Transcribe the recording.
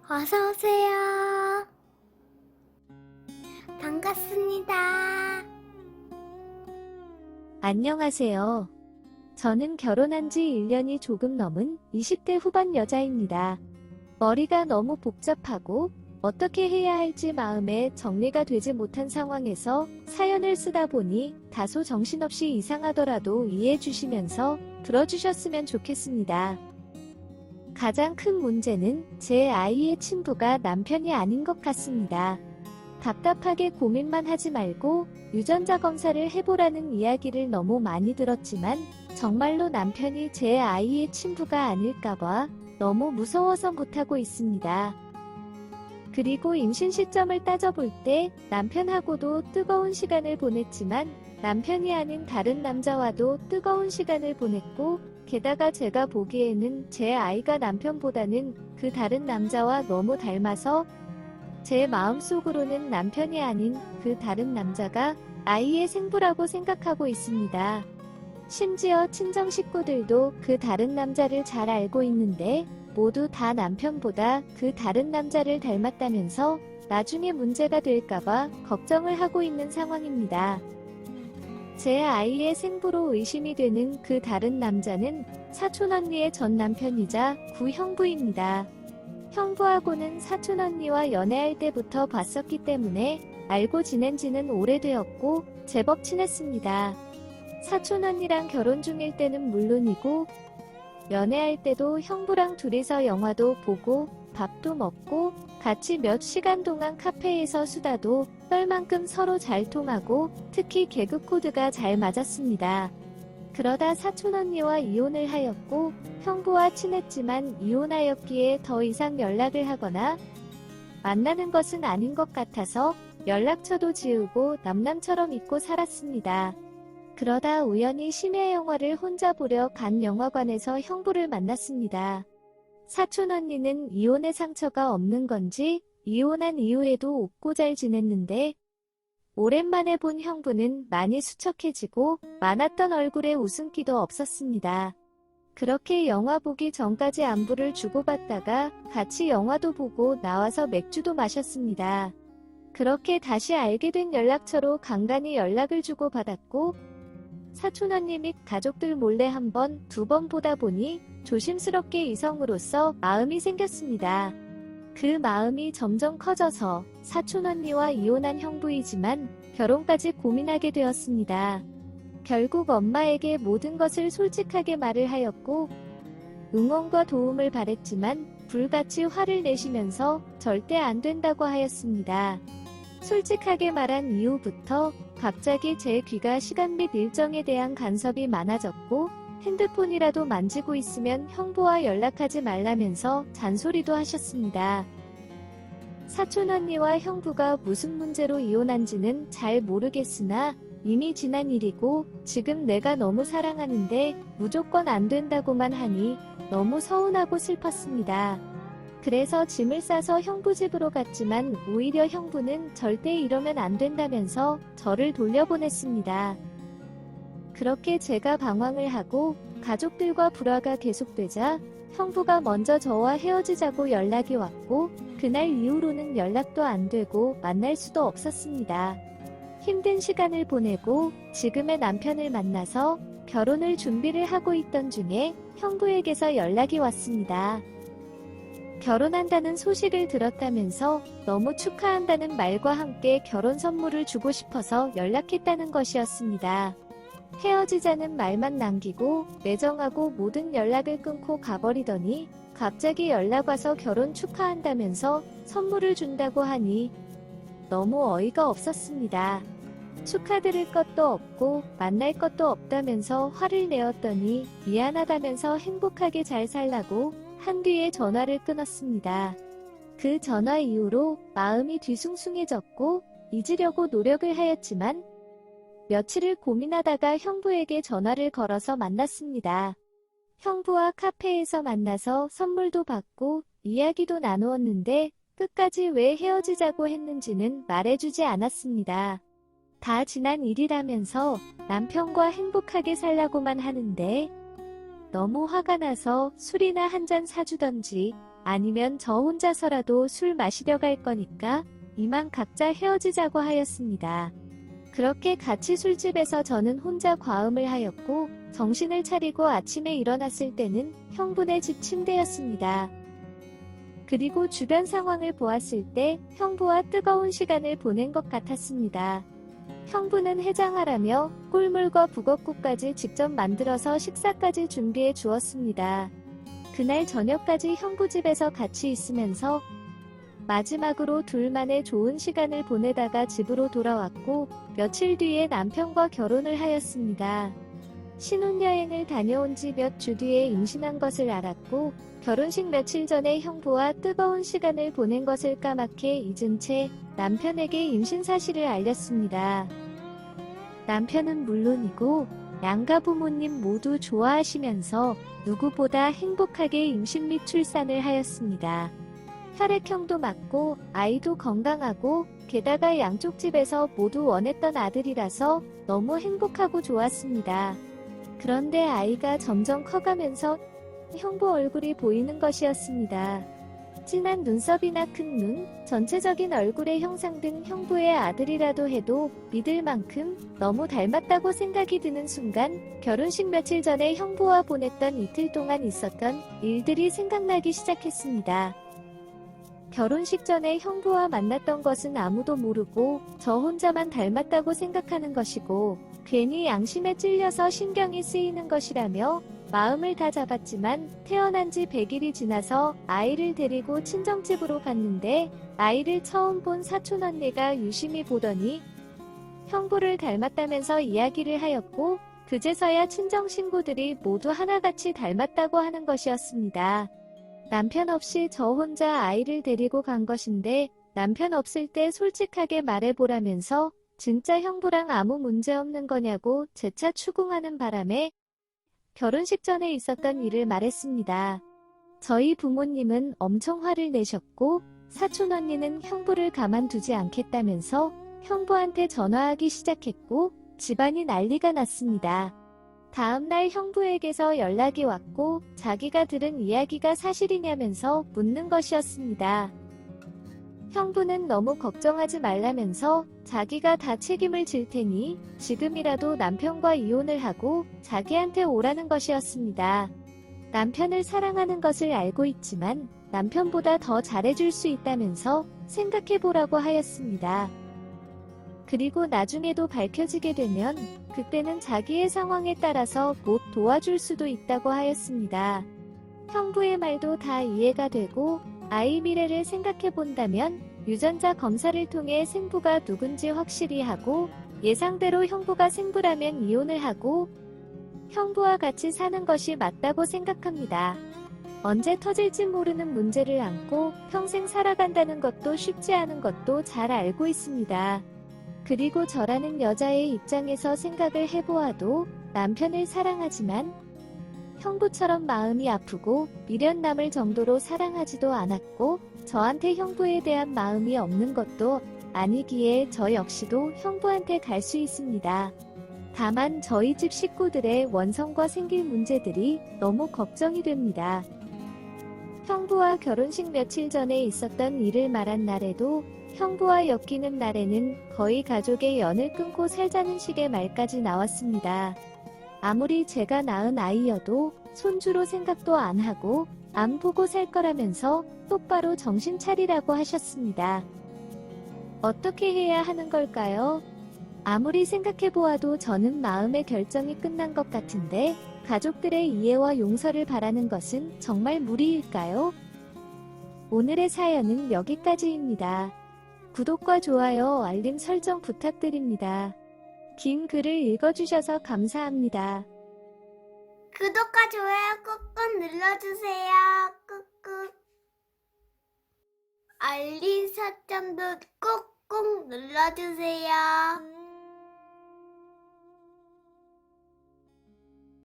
어서오세요. 반갑습니다. 안녕하세요. 저는 결혼한 지 1년이 조금 넘은 20대 후반 여자입니다. 머리가 너무 복잡하고 어떻게 해야 할지 마음에 정리가 되지 못한 상황에서 사연을 쓰다 보니 다소 정신없이 이상하더라도 이해해 주시면서 들어주셨으면 좋겠습니다. 가장 큰 문제는 제 아이의 친부가 남편이 아닌 것 같습니다. 답답하게 고민만 하지 말고 유전자 검사를 해보라는 이야기를 너무 많이 들었지만 정말로 남편이 제 아이의 친부가 아닐까봐 너무 무서워서 못하고 있습니다. 그리고 임신 시점을 따져볼 때 남편하고도 뜨거운 시간을 보냈지만 남편이 아닌 다른 남자와도 뜨거운 시간을 보냈고 게다가 제가 보기에는 제 아이가 남편보다는 그 다른 남자와 너무 닮아서 제 마음속으로는 남편이 아닌 그 다른 남자가 아이의 생부라고 생각하고 있습니다. 심지어 친정 식구들도 그 다른 남자를 잘 알고 있는데 모두 다 남편보다 그 다른 남자를 닮았다면서 나중에 문제가 될까봐 걱정을 하고 있는 상황입니다. 제 아이의 생부로 의심이 되는 그 다른 남자는 사촌언니의 전 남편이자 구형부입니다. 형부하고는 사촌언니와 연애할 때부터 봤었기 때문에 알고 지낸 지는 오래되었고 제법 친했습니다. 사촌언니랑 결혼 중일 때는 물론이고 연애할 때도 형부랑 둘이서 영화도 보고 밥도 먹고 같이 몇 시간 동안 카페에서 수다도 떨 만큼 서로 잘 통하고 특히 개그 코드가 잘 맞았습니다. 그러다 사촌언니와 이혼을 하였고 형부와 친했지만 이혼하였기에 더 이상 연락을 하거나 만나는 것은 아닌 것 같아서 연락처도 지우고 남남처럼 잊고 살았습니다. 그러다 우연히 심야 영화를 혼자 보려 간 영화관에서 형부를 만났습니다. 사촌언니는 이혼의 상처가 없는 건지 이혼한 이후에도 웃고 잘 지냈는데 오랜만에 본 형부는 많이 수척해지고 많았던 얼굴에 웃음기도 없었습니다. 그렇게 영화 보기 전까지 안부를 주고받다가 같이 영화도 보고 나와서 맥주도 마셨습니다. 그렇게 다시 알게 된 연락처로 간간히 연락을 주고받았고 사촌언니 및 가족들 몰래 한 번, 두 번 보다 보니 조심스럽게 이성으로서 마음이 생겼습니다. 그 마음이 점점 커져서 사촌언니와 이혼한 형부이지만 결혼까지 고민하게 되었습니다. 결국 엄마에게 모든 것을 솔직하게 말을 하였고 응원과 도움을 바랬지만 불같이 화를 내시면서 절대 안 된다고 하였습니다. 솔직하게 말한 이후부터 갑자기 제 귀가 시간 및 일정에 대한 간섭이 많아졌고 핸드폰이라도 만지고 있으면 형부와 연락하지 말라면서 잔소리도 하셨습니다. 사촌언니와 형부가 무슨 문제로 이혼한지는 잘 모르겠으나 이미 지난 일이고 지금 내가 너무 사랑하는데 무조건 안 된다고만 하니 너무 서운하고 슬펐습니다. 그래서 짐을 싸서 형부 집으로 갔지만 오히려 형부는 절대 이러면 안 된다면서 저를 돌려보냈습니다. 그렇게 제가 방황을 하고 가족들과 불화가 계속되자 형부가 먼저 저와 헤어지자고 연락이 왔고 그날 이후로는 연락도 안 되고 만날 수도 없었습니다. 힘든 시간을 보내고 지금의 남편을 만나서 결혼을 준비를 하고 있던 중에 형부에게서 연락이 왔습니다. 결혼한다는 소식을 들었다면서 너무 축하한다는 말과 함께 결혼 선물을 주고 싶어서 연락했다는 것이었습니다. 헤어지자는 말만 남기고 매정하고 모든 연락을 끊고 가버리더니 갑자기 연락 와서 결혼 축하한다면서 선물을 준다고 하니 너무 어이가 없었습니다. 축하드릴 것도 없고 만날 것도 없다면서 화를 내었더니 미안하다면서 행복하게 잘 살라고 한 뒤에 전화를 끊었습니다. 그 전화 이후로 마음이 뒤숭숭해졌고 잊으려고 노력을 하였지만 며칠을 고민하다가 형부에게 전화를 걸어서 만났습니다. 형부와 카페에서 만나서 선물도 받고 이야기도 나누었는데 끝까지 왜 헤어지자고 했는지는 말해주지 않았습니다. 다 지난 일이라면서 남편과 행복하게 살라고만 하는데 너무 화가 나서 술이나 한 잔 사주던지 아니면 저 혼자서라도 술 마시려 갈 거니까 이만 각자 헤어지자고 하였습니다. 그렇게 같이 술집에서 저는 혼자 과음을 하였고 정신을 차리고 아침에 일어났을 때는 형부네 집 침대였습니다. 그리고 주변 상황을 보았을 때 형부와 뜨거운 시간을 보낸 것 같았습니다. 형부는 해장하라며 꿀물과 북엇국까지 직접 만들어서 식사까지 준비해 주었습니다. 그날 저녁까지 형부 집에서 같이 있으면서 마지막으로 둘만의 좋은 시간을 보내다가 집으로 돌아왔고 며칠 뒤에 남편과 결혼을 하였습니다. 신혼여행을 다녀온 지 몇 주 뒤에 임신한 것을 알았고 결혼식 며칠 전에 형부와 뜨거운 시간을 보낸 것을 까맣게 잊은 채 남편에게 임신 사실을 알렸습니다. 남편은 물론이고 양가 부모님 모두 좋아하시면서 누구보다 행복하게 임신 및 출산을 하였습니다. 혈액형도 맞고 아이도 건강하고 게다가 양쪽 집에서 모두 원했던 아들이라서 너무 행복하고 좋았습니다. 그런데 아이가 점점 커가면서 형부 얼굴이 보이는 것이었습니다. 진한 눈썹이나 큰 눈, 전체적인 얼굴의 형상 등 형부의 아들이라도 해도 믿을 만큼 너무 닮았다고 생각이 드는 순간 결혼식 며칠 전에 형부와 보냈던 이틀 동안 있었던 일들이 생각나기 시작했습니다. 결혼식 전에 형부와 만났던 것은 아무도 모르고 저 혼자만 닮았다고 생각하는 것이고 괜히 양심에 찔려서 신경이 쓰이는 것이라며 마음을 다 잡았지만 태어난 지 100일이 지나서 아이를 데리고 친정집으로 갔는데 아이를 처음 본 사촌 언니가 유심히 보더니 형부를 닮았다면서 이야기를 하였고 그제서야 친정 친구들이 모두 하나같이 닮았다고 하는 것이었습니다. 남편 없이 저 혼자 아이를 데리고 간 것인데 남편 없을 때 솔직하게 말해보라면서 진짜 형부랑 아무 문제 없는 거냐고 재차 추궁하는 바람에 결혼식 전에 있었던 일을 말했습니다. 저희 부모님은 엄청 화를 내셨고 사촌 언니는 형부를 가만두지 않겠다면서 형부한테 전화하기 시작했고 집안이 난리가 났습니다. 다음날 형부에게서 연락이 왔고 자기가 들은 이야기가 사실이냐면서 묻는 것이었습니다. 형부는 너무 걱정하지 말라면서 자기가 다 책임을 질 테니 지금이라도 남편과 이혼을 하고 자기한테 오라는 것이었습니다. 남편을 사랑하는 것을 알고 있지만 남편보다 더 잘해줄 수 있다면서 생각해보라고 하였습니다. 그리고 나중에도 밝혀지게 되면 그때는 자기의 상황에 따라서 못 도와줄 수도 있다고 하였습니다. 형부의 말도 다 이해가 되고 아이 미래를 생각해본다면 유전자 검사를 통해 생부가 누군지 확실히 하고 예상대로 형부가 생부라면 이혼을 하고 형부와 같이 사는 것이 맞다고 생각합니다. 언제 터질지 모르는 문제를 안고 평생 살아간다는 것도 쉽지 않은 것도 잘 알고 있습니다. 그리고 저라는 여자의 입장에서 생각을 해보아도 남편을 사랑하지만 형부처럼 마음이 아프고 미련 남을 정도로 사랑하지도 않았고 저한테 형부에 대한 마음이 없는 것도 아니기에 저 역시도 형부한테 갈 수 있습니다. 다만 저희 집 식구들의 원성과 생길 문제들이 너무 걱정이 됩니다. 형부와 결혼식 며칠 전에 있었던 일을 말한 날에도 형부와 엮이는 날에는 거의 가족의 연을 끊고 살자는 식의 말까지 나왔습니다. 아무리 제가 낳은 아이여도 손주로 생각도 안 하고 안 보고 살 거라면서 똑바로 정신 차리라고 하셨습니다. 어떻게 해야 하는 걸까요? 아무리 생각해보아도 저는 마음의 결정이 끝난 것 같은데 가족들의 이해와 용서를 바라는 것은 정말 무리일까요? 오늘의 사연은 여기까지입니다. 구독과 좋아요, 알림 설정 부탁드립니다. 긴 글을 읽어주셔서 감사합니다. 구독과 좋아요 꾹꾹 눌러주세요. 꾹꾹. 알림 설정도 꾹꾹 눌러주세요.